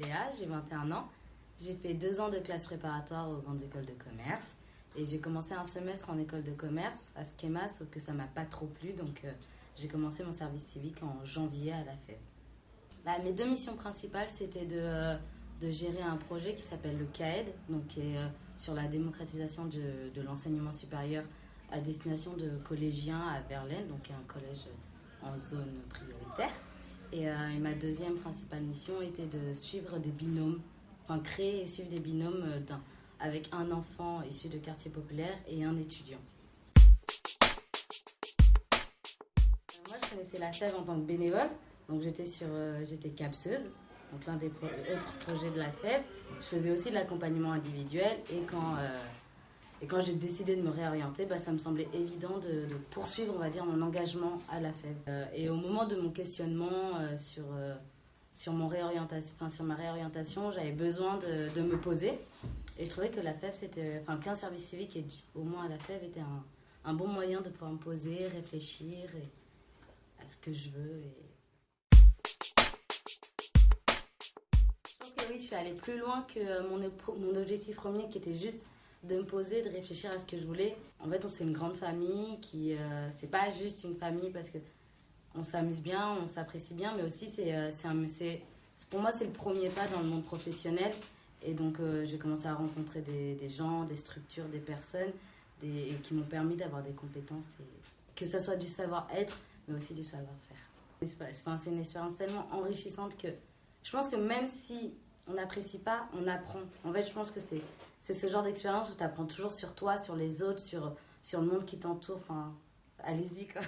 Léa, j'ai 21 ans. J'ai fait 2 ans de classe préparatoire aux grandes écoles de commerce. Et j'ai commencé un semestre en école de commerce à Schema, sauf que ça m'a pas trop plu. Donc j'ai commencé mon service civique en janvier à la FEB. Mes 2 missions principales, c'était de gérer un projet qui s'appelle le CAED, donc qui est sur la démocratisation de l'enseignement supérieur à destination de collégiens à Verlaine, donc qui est un collège en zone prioritaire. Et ma deuxième principale mission était de suivre des binômes, enfin créer et suivre des binômes avec un enfant issu de quartier populaire et un étudiant. Moi, je connaissais la FEB en tant que bénévole, donc j'étais capseuse, donc l'un des autres projets de la FEB. Je faisais aussi de l'accompagnement individuel et quand j'ai décidé de me réorienter, ça me semblait évident de poursuivre, on va dire, mon engagement à la FEB. Et au moment de mon questionnement sur ma réorientation, j'avais besoin de me poser. Et je trouvais que la FEB, qu'un service civique, et au moins à la FEB, était un bon moyen de pouvoir me poser, réfléchir à ce que je veux. Je pense que oui, je suis allée plus loin que mon objectif premier qui était juste de me poser, de réfléchir à ce que je voulais. En fait, c'est une grande famille c'est pas juste une famille parce que on s'amuse bien, on s'apprécie bien, mais aussi pour moi c'est le premier pas dans le monde professionnel. Et donc j'ai commencé à rencontrer des gens, des structures, des personnes qui m'ont permis d'avoir des compétences, que ce soit du savoir-être, mais aussi du savoir-faire. C'est une expérience tellement enrichissante que je pense que même si on n'apprécie pas, on apprend. En fait, je pense que c'est ce genre d'expérience où tu apprends toujours sur toi, sur les autres, sur le monde qui t'entoure. Allez-y, quoi.